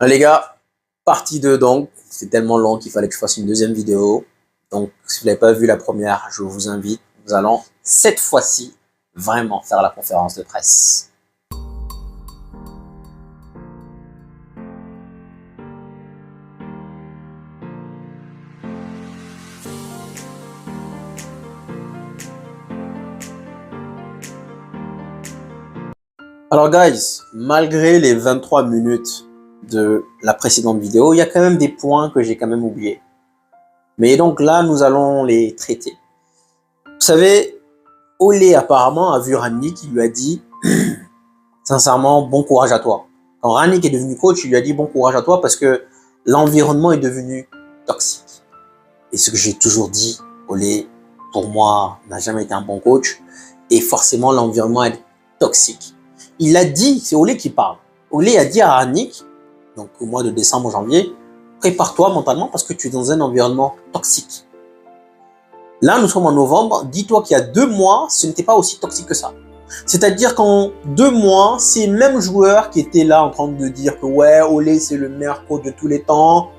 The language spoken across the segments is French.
Les gars, partie 2 donc. C'est tellement long qu'il fallait que je fasse une deuxième vidéo. Donc, si vous n'avez pas vu la première, je vous invite. Nous allons, cette fois-ci, vraiment faire la conférence de presse. Alors, guys, malgré les 23 minutes de la précédente vidéo, il y a quand même des points que j'ai quand même oubliés. Mais donc là, nous allons les traiter. Vous savez, Ole apparemment a vu Rangnick qui lui a dit sincèrement, bon courage à toi. Quand Rangnick est devenu coach, il lui a dit bon courage à toi parce que l'environnement est devenu toxique. Et ce que j'ai toujours dit, Ole, pour moi, n'a jamais été un bon coach. Et forcément, l'environnement est toxique. Il a dit, c'est Ole qui parle. Ole a dit à Rangnick, donc au mois de décembre, janvier, prépare-toi mentalement parce que tu es dans un environnement toxique. Là, nous sommes en novembre. Dis-toi qu'il y a 2 mois, ce n'était pas aussi toxique que ça. C'est-à-dire qu'en 2 mois, ces mêmes joueurs qui étaient là en train de dire que ouais, Ole, c'est le meilleur coach de tous les temps.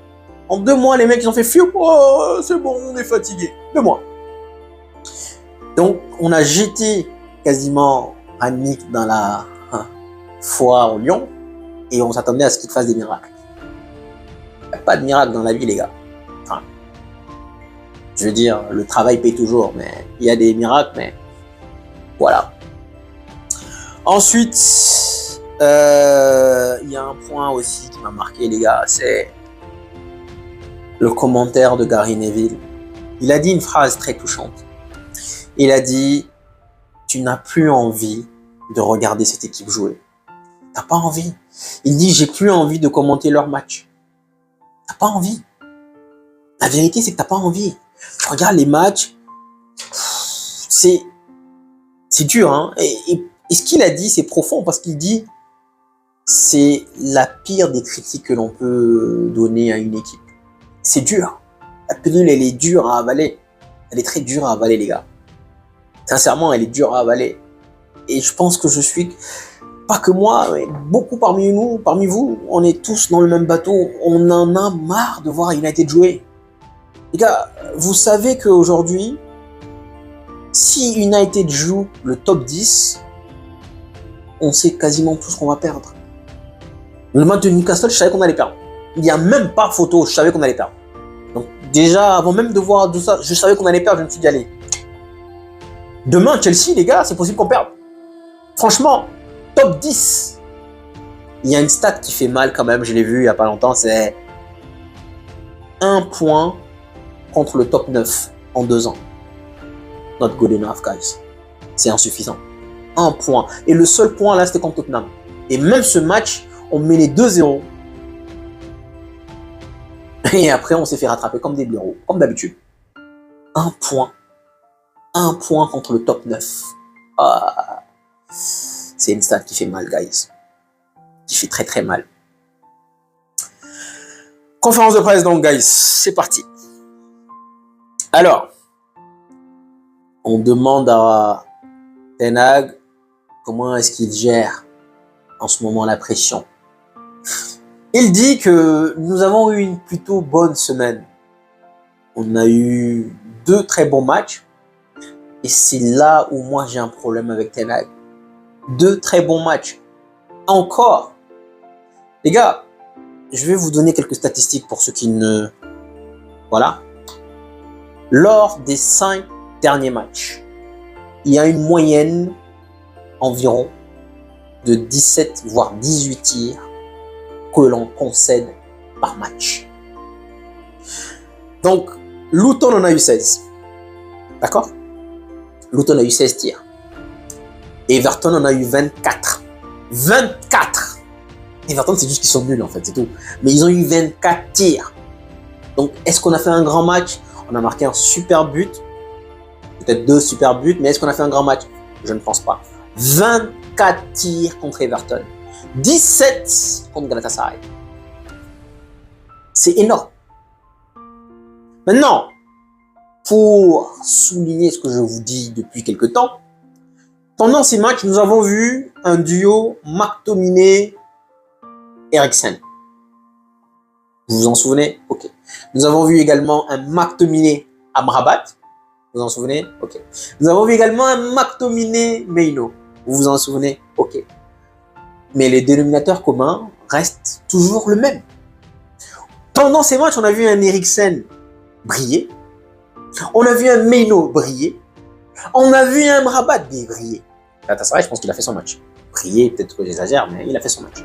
En 2 mois, les mecs, ils ont fait fiou, oh, c'est bon, on est fatigué. 2 mois. Donc, on a jeté quasiment Rangnick dans la foire au lion et on s'attendait à ce qu'il fasse des miracles. Il n'y a pas de miracle dans la vie, les gars. Enfin, je veux dire, le travail paye toujours, mais il y a des miracles, mais voilà. Ensuite, il y a un point aussi qui m'a marqué, les gars, c'est le commentaire de Gary Neville. Il a dit une phrase très touchante. Il a dit, tu n'as plus envie de regarder cette équipe jouer. T'as pas envie. Il dit, j'ai plus envie de commenter leur match. T'as pas envie. La vérité, c'est que t'as pas envie. Je regarde les matchs, c'est dur, hein. Et ce qu'il a dit, c'est profond parce qu'il dit, c'est la pire des critiques que l'on peut donner à une équipe. C'est dur. La pilule, elle est dure à avaler. Elle est très dure à avaler, les gars. Sincèrement, elle est dure à avaler. Et je pense que je suis, pas que moi, mais beaucoup parmi nous, parmi vous, on est tous dans le même bateau. On en a marre de voir United jouer. Les gars, vous savez qu'aujourd'hui, si United joue le top 10, on sait quasiment tout ce qu'on va perdre. Le match de Newcastle, je savais qu'on allait perdre. Il n'y a même pas photo, je savais qu'on allait perdre. Donc déjà, avant même de voir tout ça, je savais qu'on allait perdre, je me suis dit, allez. Demain, Chelsea, les gars, c'est possible qu'on perde. Franchement, top 10. Il y a une stat qui fait mal quand même, je l'ai vu il n'y a pas longtemps, c'est 1 point contre le top 9 en 2 ans. Not good enough, guys. C'est insuffisant. 1 point. Et le seul point là, c'était contre Tottenham. Et même ce match, on menait 2-0. Et après, on s'est fait rattraper comme des blaireaux, comme d'habitude. 1 point. 1 point contre le top 9. Ah. C'est une stat qui fait mal, guys. Qui fait très très mal. Conférence de presse donc, guys. C'est parti. Alors, on demande à Ten Hag comment est-ce qu'il gère en ce moment la pression. Il dit que nous avons eu une plutôt bonne semaine. On a eu 2 très bons matchs. Et c'est là où moi j'ai un problème avec Ten Hag. 2 très bons matchs. Encore. Les gars, je vais vous donner quelques statistiques pour ceux qui ne... Voilà. Lors des 5 derniers matchs, il y a une moyenne environ de 17 voire 18 tirs que l'on concède par match. Donc, Luton en a eu 16. D'accord? Luton a eu 16 tirs. Everton en a eu 24. 24! Everton, c'est juste qu'ils sont nuls en fait, c'est tout. Mais ils ont eu 24 tirs. Donc, est-ce qu'on a fait un grand match? On a marqué un super but. Peut-être 2 super buts, mais est-ce qu'on a fait un grand match? Je ne pense pas. 24 tirs contre Everton. 17 contre Galatasaray. C'est énorme. Maintenant, pour souligner ce que je vous dis depuis quelque temps, pendant ces matchs, nous avons vu un duo McTominay-Eriksen. Vous vous en souvenez? Ok. Nous avons vu également un McTominay Amrabat. Vous vous en souvenez? Ok. Nous avons vu également un McTominay Maino. Vous vous en souvenez? Ok. Mais les dénominateurs communs restent toujours le même. Pendant ces matchs, on a vu un Eriksen briller. On a vu un Maino briller. On a vu un Amrabat briller. Galatasaray, je pense qu'il a fait son match. Briller, peut-être que j'exagère, mais il a fait son match.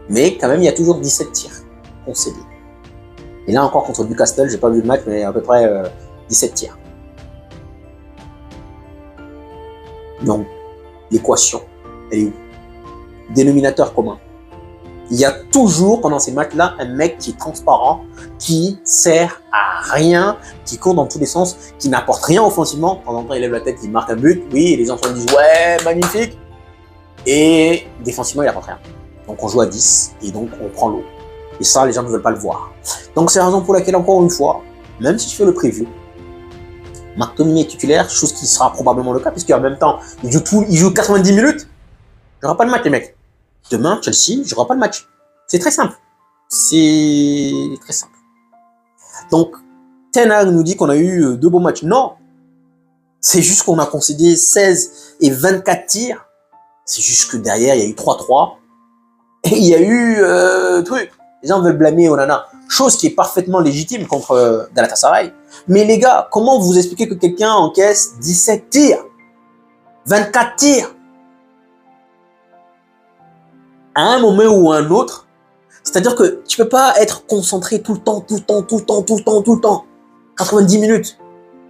Mais quand même, il y a toujours 17 tirs concédés. Et là encore contre Newcastle, j'ai pas vu le match, mais à peu près 17 tirs. Donc, l'équation, elle est où? Dénominateur commun. Il y a toujours, pendant ces matchs-là, un mec qui est transparent, qui sert à rien, qui court dans tous les sens, qui n'apporte rien offensivement. De temps en temps, il lève la tête, il marque un but. Oui, et les gens se disent « Ouais, magnifique !» Et défensivement, il n'apporte rien. Donc, on joue à 10 et donc, on prend l'eau. Et ça, les gens ne veulent pas le voir. Donc, c'est la raison pour laquelle, encore une fois, même si je fais le preview, McTominay est titulaire, chose qui sera probablement le cas, puisqu'en même temps, il joue 90 minutes. Il n'y aura pas de match, les mecs. Demain, Chelsea, il n'y aura pas de match. C'est très simple. C'est très simple. Donc, Ten Hag nous dit qu'on a eu 2 beaux matchs. Non. C'est juste qu'on a concédé 16 et 24 tirs. C'est juste que derrière, il y a eu 3-3. Et il y a eu truc. Les gens veulent blâmer Onana. Chose qui est parfaitement légitime contre Galatasaray. Mais les gars, comment vous expliquez que quelqu'un encaisse 17 tirs, 24 tirs à un moment ou à un autre? C'est-à-dire que tu peux pas être concentré tout le temps. 90 minutes.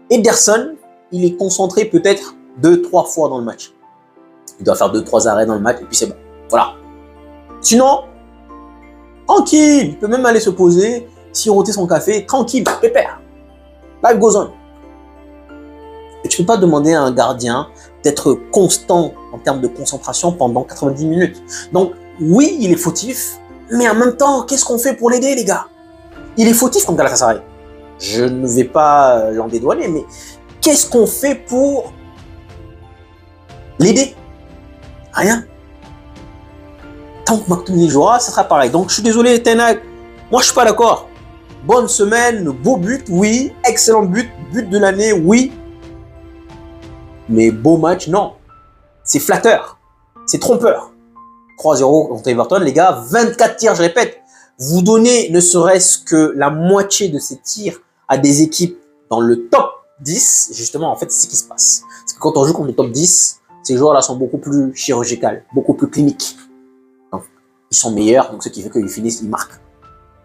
Ederson, il est concentré peut-être 2-3 fois dans le match. Il doit faire 2-3 arrêts dans le match et puis c'est bon. Voilà. Sinon, tranquille, il peut même aller se poser, siroter son café, tranquille, pépère. Life goes on. Et tu peux pas demander à un gardien d'être constant en termes de concentration pendant 90 minutes. Donc, oui, il est fautif, mais en même temps, qu'est-ce qu'on fait pour l'aider, les gars? Il est fautif contre Galatasaray. Je ne vais pas l'en dédouaner, mais qu'est-ce qu'on fait pour l'aider? Rien. Tant que McTominay jouera, ça sera pareil. Donc, je suis désolé, Ten Hag. Moi, je suis pas d'accord. Bonne semaine, beau but, oui. Excellent but, but de l'année, oui. Mais beau match, non. C'est flatteur. C'est trompeur. 3-0 contre Everton, les gars. 24 tirs, je répète. Vous donnez ne serait-ce que la moitié de ces tirs à des équipes dans le top 10. Justement, en fait, c'est ce qui se passe. Parce que quand on joue contre le top 10, ces joueurs-là sont beaucoup plus chirurgicales, beaucoup plus cliniques. Donc, ils sont meilleurs, donc ce qui fait qu'ils finissent, ils marquent.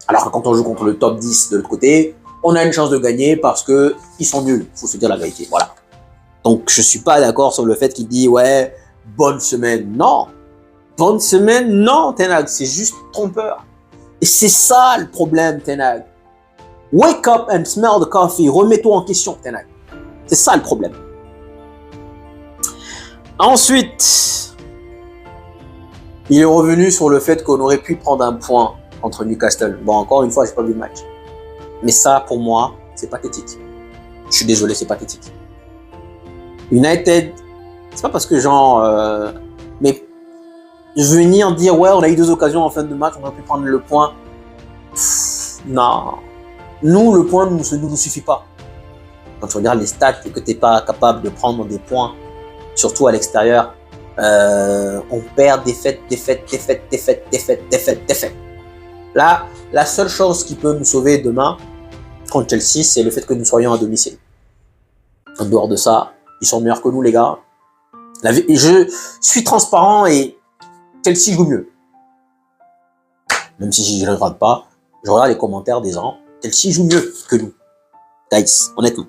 Alors que quand on joue contre le top 10 de l'autre côté, on a une chance de gagner parce que ils sont nuls. Il faut se dire la vérité. Voilà. Donc, je suis pas d'accord sur le fait qu'il dit, ouais, bonne semaine. Non. Bonne semaine, non, Ten Hag. C'est juste trompeur. Et c'est ça le problème, Ten Hag. Wake up and smell the coffee. Remets-toi en question, Ten Hag. C'est ça le problème. Ensuite, il est revenu sur le fait qu'on aurait pu prendre un point contre Newcastle. Bon, encore une fois, j'ai pas vu le match. Mais ça, pour moi, c'est pathétique. Je suis désolé, c'est pathétique. United, c'est pas parce que genre... mais venir dire, ouais, on a eu 2 occasions en fin de match, on aurait pu prendre le point. Pff, non. Nous, le point ne nous suffit pas. Quand tu regardes les stats et que tu n'es pas capable de prendre des points, surtout à l'extérieur, on perd défaite. Là, la seule chose qui peut nous sauver demain contre Chelsea, c'est le fait que nous soyons à domicile. En dehors de ça, ils sont meilleurs que nous, les gars. Je suis transparent et Chelsea joue mieux. Même si je ne regarde pas, je regarde les commentaires des gens. Chelsea joue mieux que nous. Guys, honnêtement.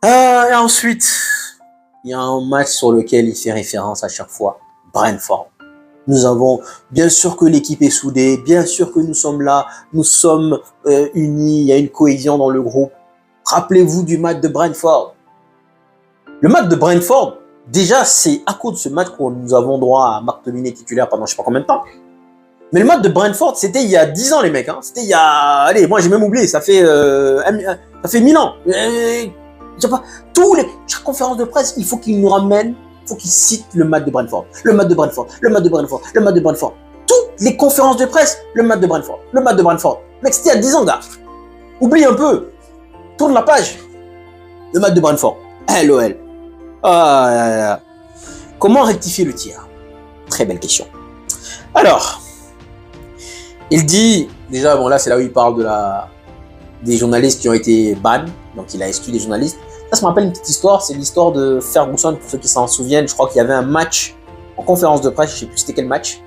Et ensuite, il y a un match sur lequel il fait référence à chaque fois. Brentford. Nous avons, bien sûr que l'équipe est soudée, bien sûr que nous sommes là, nous sommes unis, il y a une cohésion dans le groupe. Rappelez-vous du match de Brentford. Le match de Brentford, déjà, c'est à cause de ce match que nous avons droit à McTominay titulaire pendant je sais pas combien de temps. Mais le match de Brentford, c'était il y a 10 ans, les mecs. Hein. C'était il y a... Allez, moi, j'ai même oublié. Ça fait 1000 ans. Chaque conférence de presse, il faut qu'il nous ramène, il faut qu'il cite le match de Brentford. Le match de Brentford. Le match de Brentford. Le match de Brentford. toutes les conférences de presse, le match de Brentford, le match de Brentford. Mec, c'était il y a 10 ans, gars. Oublie un peu. Tourne la page. Le match de Brentford. LOL. Ah, là, là. Comment rectifier le tir? Très belle question. Alors, il dit, déjà, bon là, c'est là où il parle des journalistes qui ont été ban. Donc, il a exclu des journalistes. Ça me rappelle une petite histoire. C'est l'histoire de Ferguson, pour ceux qui s'en souviennent. Je crois qu'il y avait un match en conférence de presse. Je ne sais plus c'était quel match.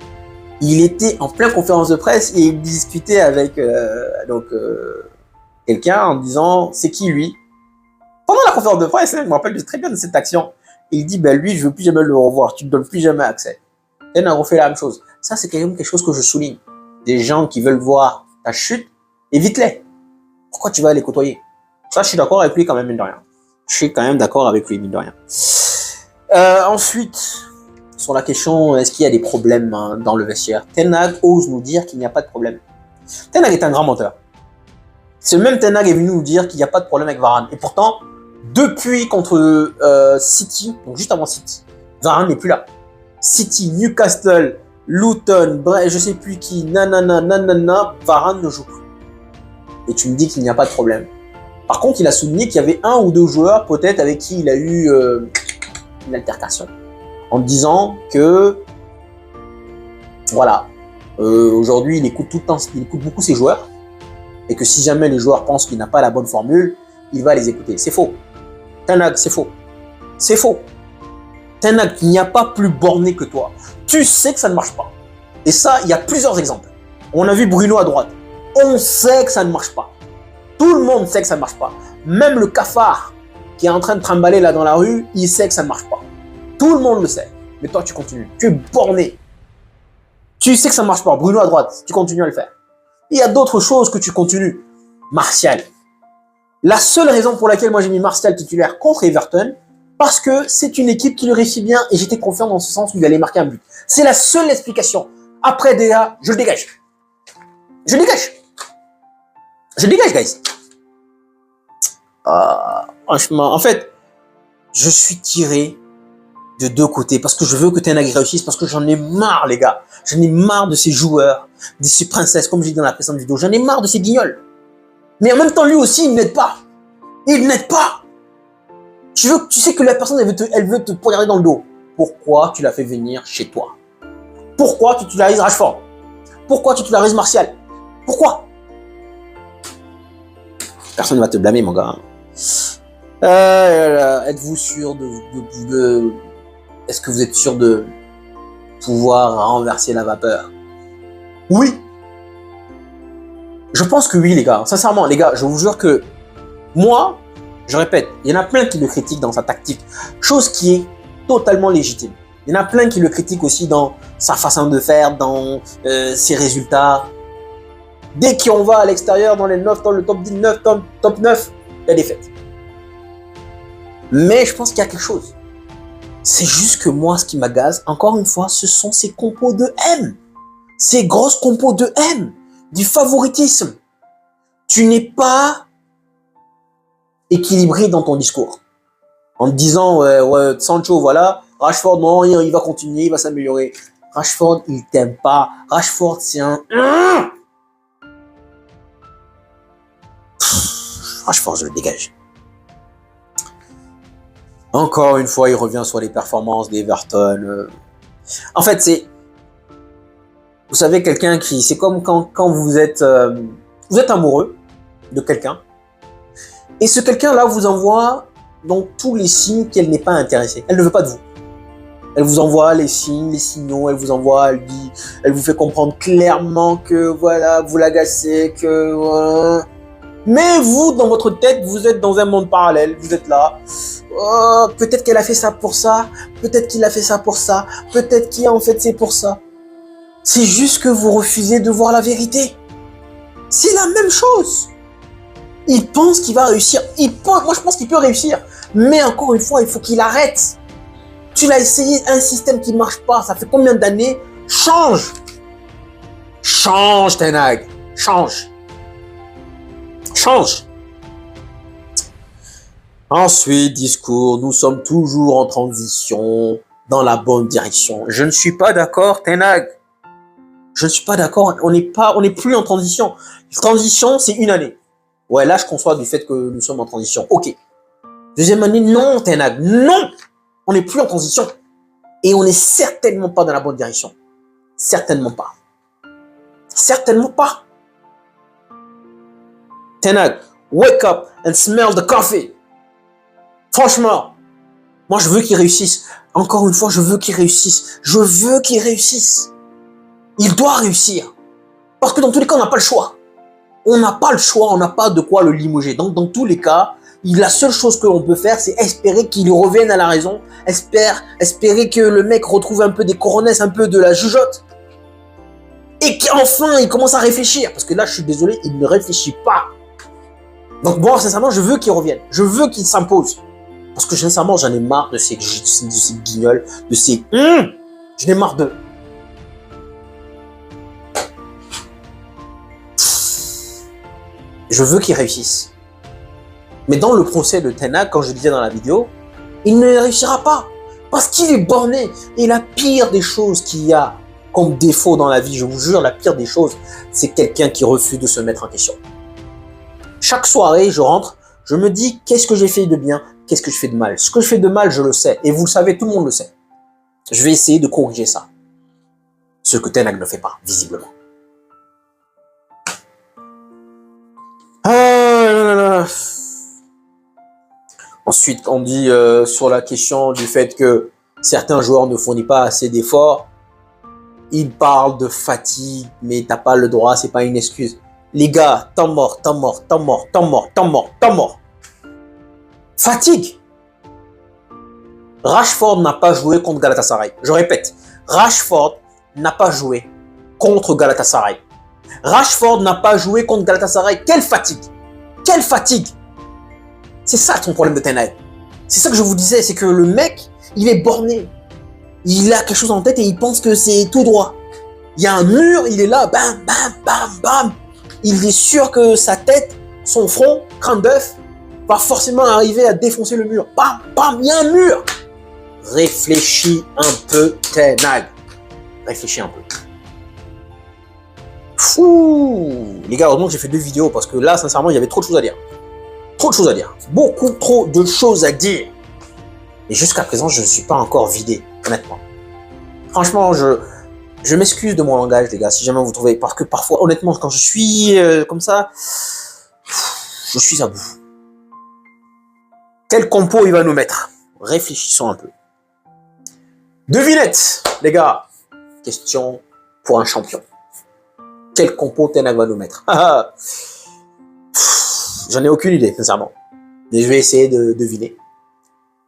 Il était en pleine conférence de presse et il discutait avec quelqu'un en disant c'est qui lui. Pendant la conférence de presse, je me rappelle très bien de cette action. Il dit ben lui je veux plus jamais le revoir, tu ne donnes plus jamais accès. Ten a refait la même chose. Ça c'est quand même quelque chose que je souligne. Des gens qui veulent voir ta chute, évite-les. Pourquoi tu vas les côtoyer? Ça je suis d'accord avec lui quand même mine de rien. Je suis quand même d'accord avec lui mine de rien. Ensuite, sur la question est-ce qu'il y a des problèmes dans le vestiaire, Ten Hag ose nous dire qu'il n'y a pas de problème. Ten Hag est un grand menteur. Ce même Ten Hag est venu nous dire qu'il n'y a pas de problème avec Varane. Et pourtant, depuis contre City, donc juste avant City, Varane n'est plus là. City, Newcastle, Luton, bref, je sais plus qui, nanana, Varane ne joue plus. Et tu me dis qu'il n'y a pas de problème. Par contre, il a souligné qu'il y avait un ou deux joueurs peut-être avec qui il a eu une altercation. En disant que, voilà, aujourd'hui il écoute tout le temps, il écoute beaucoup ses joueurs. Et que si jamais les joueurs pensent qu'il n'a pas la bonne formule, il va les écouter. C'est faux. Ten Hag, c'est faux. C'est faux. Ten Hag, il n'y a pas plus borné que toi. Tu sais que ça ne marche pas. Et ça, il y a plusieurs exemples. On a vu Bruno à droite. On sait que ça ne marche pas. Tout le monde sait que ça ne marche pas. Même le cafard qui est en train de trimballer là dans la rue, il sait que ça ne marche pas. Tout le monde le sait. Mais toi, tu continues. Tu es borné. Tu sais que ça ne marche pas. Bruno à droite, tu continues à le faire. Il y a d'autres choses que tu continues. Martial. La seule raison pour laquelle moi j'ai mis Martial titulaire contre Everton, parce que c'est une équipe qui le réussit bien et j'étais confiant dans ce sens où il allait marquer un but. C'est la seule explication. Après déjà, je le dégage. Je le dégage. Je le dégage, guys. Franchement, en fait, je suis tiré de deux côtés parce que je veux que Ten Hag réussisse, parce que j'en ai marre, les gars. J'en ai marre de ces joueurs, de ces princesses, comme j'ai dit dans la précédente vidéo. J'en ai marre de ces guignols. Mais en même temps, lui aussi, il n'aide pas. Il n'aide pas. Tu sais que la personne, elle veut te poignarder dans le dos. Pourquoi tu l'as fait venir chez toi? Pourquoi tu titularises Rashford? Pourquoi tu titularises Martial? Pourquoi? Personne ne va te blâmer, mon gars. Êtes-vous sûr Est-ce que vous êtes sûr de pouvoir renverser la vapeur? Oui. Je pense que oui, les gars. Sincèrement, les gars, je vous jure que moi, je répète, il y en a plein qui le critiquent dans sa tactique, chose qui est totalement légitime. Il y en a plein qui le critiquent aussi dans sa façon de faire, dans ses résultats. Dès qu'on va à l'extérieur, dans le top 10, top 9, il y a des fêtes. Mais je pense qu'il y a quelque chose. C'est juste que moi, ce qui m'agace, encore une fois, ce sont ces compos de haine. Ces grosses compos de haine. Du favoritisme. Tu n'es pas équilibré dans ton discours. En te disant, ouais, Sancho, voilà, Rashford, non, il va continuer, il va s'améliorer. Rashford, il t'aime pas. Rashford, c'est un... Rashford, je le dégage. Encore une fois, il revient sur les performances d'Everton. En fait, c'est... Vous savez, quelqu'un qui... C'est comme quand vous êtes amoureux de quelqu'un. Et ce quelqu'un-là vous envoie donc tous les signes qu'elle n'est pas intéressée. Elle ne veut pas de vous. Elle vous envoie les signes, les signaux, elle vous envoie, elle vous fait comprendre clairement que voilà, vous l'agacez, que voilà. Mais vous, dans votre tête, vous êtes dans un monde parallèle, vous êtes là. Oh, peut-être qu'elle a fait ça pour ça, peut-être qu'il a fait ça pour ça, peut-être qu'en fait c'est pour ça. C'est juste que vous refusez de voir la vérité. C'est la même chose. Il pense qu'il va réussir. Moi je pense qu'il peut réussir. Mais encore une fois, il faut qu'il arrête. Tu l'as essayé, un système qui ne marche pas, ça fait combien d'années? Change. Change, Ten Hag. Change. Change. Ensuite, discours, nous sommes toujours en transition dans la bonne direction. Je ne suis pas d'accord, Ten Hag. Je ne suis pas d'accord. On n'est plus en transition. Transition, c'est une année. Ouais, là, je conçois du fait que nous sommes en transition. Ok. Deuxième année, non, Ten Hag, non. On n'est plus en transition. Et on n'est certainement pas dans la bonne direction. Certainement pas. Certainement pas. Ten Hag, wake up and smell the coffee. Franchement, moi, je veux qu'il réussisse. Encore une fois, je veux qu'il réussisse. Je veux qu'il réussisse. Il doit réussir. Parce que dans tous les cas, on n'a pas le choix. On n'a pas le choix, on n'a pas de quoi le limoger. Donc, dans tous les cas, la seule chose que l'on peut faire, c'est espérer qu'il revienne à la raison. Espérer que le mec retrouve un peu des coronesses, un peu de la jugeote. Et qu'enfin, il commence à réfléchir. Parce que là, je suis désolé, il ne réfléchit pas. Donc, bon, sincèrement, je veux qu'il revienne. Je veux qu'il s'impose. Parce que, sincèrement, j'en ai marre de ces guignols, de ces... J'en ai marre d'eux. Je veux qu'il réussisse. Mais dans le procès de Ten Hag, comme je disais dans la vidéo, il ne réussira pas. Parce qu'il est borné. Et la pire des choses qu'il y a comme défaut dans la vie, je vous jure, la pire des choses, c'est quelqu'un qui refuse de se mettre en question. Chaque soirée, je rentre, je me dis, qu'est-ce que j'ai fait de bien, qu'est-ce que je fais de mal. Ce que je fais de mal, je le sais. Et vous le savez, tout le monde le sait. Je vais essayer de corriger ça. Ce que Ten Hag ne fait pas, visiblement. Ensuite, on dit sur la question du fait que certains joueurs ne fournissent pas assez d'efforts. Ils parlent de fatigue, mais t'as pas le droit, c'est pas une excuse. Les gars, temps mort. Fatigue. Rashford n'a pas joué contre Galatasaray. Je répète, Rashford n'a pas joué contre Galatasaray. Rashford n'a pas joué contre Galatasaray. Quelle fatigue! Quelle fatigue! C'est ça ton problème de Ten Hag. C'est ça que je vous disais, c'est que le mec, il est borné. Il a quelque chose en tête et il pense que c'est tout droit. Il y a un mur, il est là, bam, bam, bam, bam. Il est sûr que sa tête, son front, crâne d'œuf, va forcément arriver à défoncer le mur. Bam, bam, il y a un mur. Réfléchis un peu, Ten Hag. Réfléchis un peu. Fou. Les gars, heureusement que j'ai fait 2 vidéos parce que là, sincèrement, il y avait trop de choses à dire. Trop de choses à dire. Beaucoup trop de choses à dire. Et jusqu'à présent, je ne suis pas encore vidé, honnêtement. Franchement, je m'excuse de mon langage, les gars, si jamais vous trouvez. Parce que parfois, honnêtement, quand je suis comme ça, je suis à bout. Quel compo il va nous mettre? Réfléchissons un peu. Devinette, les gars. Question pour un champion. Quel compo Ten Hag va nous mettre? J'en ai aucune idée, sincèrement. Mais je vais essayer de deviner.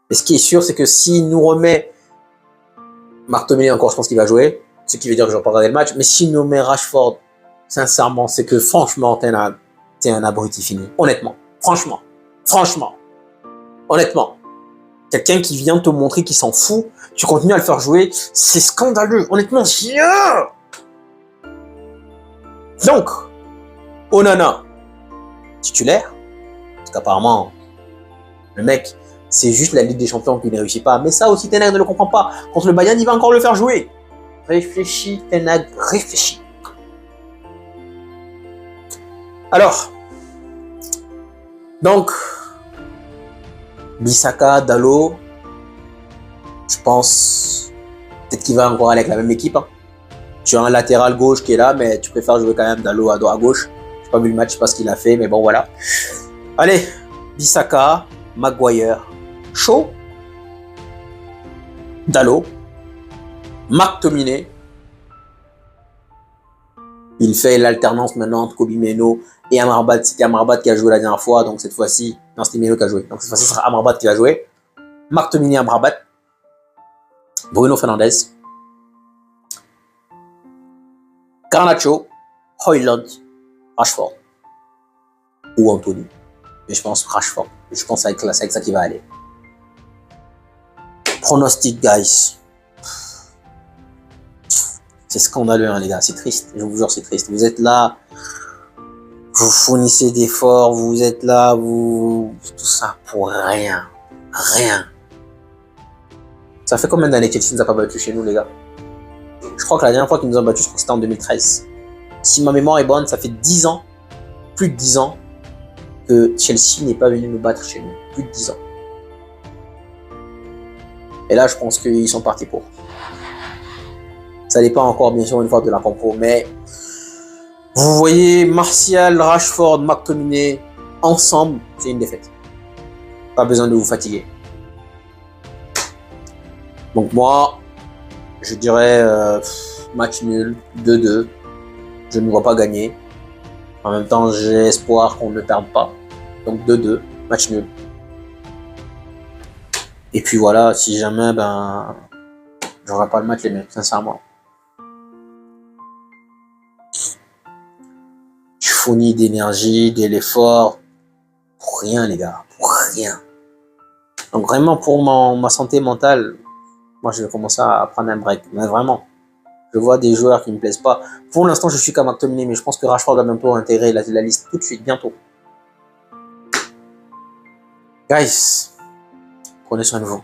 Mais ce qui est sûr, c'est que s'il nous remet McTominay encore, je pense qu'il va jouer. Ce qui veut dire que je ne vais pas regarder le match. Mais s'il nous met Rashford, sincèrement, c'est que franchement, Ten Hag, t'es un abruti fini. Honnêtement. Franchement. Honnêtement. Quelqu'un qui vient te montrer qu'il s'en fout, tu continues à le faire jouer, c'est scandaleux. Honnêtement, donc, Onana, titulaire, parce qu'apparemment, le mec, c'est juste la Ligue des Champions qui ne réussit pas. Mais ça aussi, Ten Hag ne le comprend pas. Contre le Bayern, il va encore le faire jouer. Réfléchis, Ten Hag, réfléchis. Alors, donc, Bissaka, Dalot, je pense peut-être qu'il va encore aller avec la même équipe. Hein. Tu as un latéral gauche qui est là, mais tu préfères jouer quand même Dalot à gauche. Je n'ai pas vu le match, je sais pas ce qu'il a fait, mais bon, voilà. Allez, Bissaka, Maguire, Shaw, Dalot, McTominay. Il fait l'alternance maintenant entre Kobbie Mainoo et Amrabat. C'était Amrabat qui a joué la dernière fois, donc cette fois-ci, non, c'était Mainoo qui a joué. Donc cette fois-ci, ce sera Amrabat qui va jouer. McTominay, Amrabat, Bruno Fernandes, Garnacho, Højlund, Rashford ou Anthony. Mais je pense Rashford. Je pense avec ça qui va aller. Pronostic, guys. C'est scandaleux, hein, les gars. C'est triste. Je vous jure, c'est triste. Vous êtes là, vous fournissez d'efforts, vous êtes là, vous... Tout ça pour rien. Rien. Ça fait combien d'années que Chelsea ne nous a pas battu chez nous, les gars? Je crois que la dernière fois qu'ils nous ont battus, je crois que c'était en 2013. Si ma mémoire est bonne, ça fait 10 ans, plus de 10 ans, que Chelsea n'est pas venu nous battre chez nous. Plus de 10 ans. Et là, je pense qu'ils sont partis pour. Ça n'est pas encore, bien sûr, une fois de la compo, mais vous voyez Martial, Rashford, McTominay, ensemble, c'est une défaite. Pas besoin de vous fatiguer. Donc moi, je dirais match nul, 2-2. Je ne vois pas gagner. En même temps, j'ai espoir qu'on ne perde pas. Donc 2-2, match nul. Et puis voilà, si jamais, j'aurai pas le match les mêmes, sincèrement. Je fournis d'énergie, de l'effort. Pour rien, les gars. Pour rien. Donc vraiment, pour ma santé mentale, moi, je vais commencer à prendre un break. Mais vraiment, je vois des joueurs qui ne me plaisent pas. Pour l'instant, je suis qu'à McTominay, mais je pense que Rashford va bientôt intégrer la liste tout de suite, bientôt. Guys, prenez soin de vous.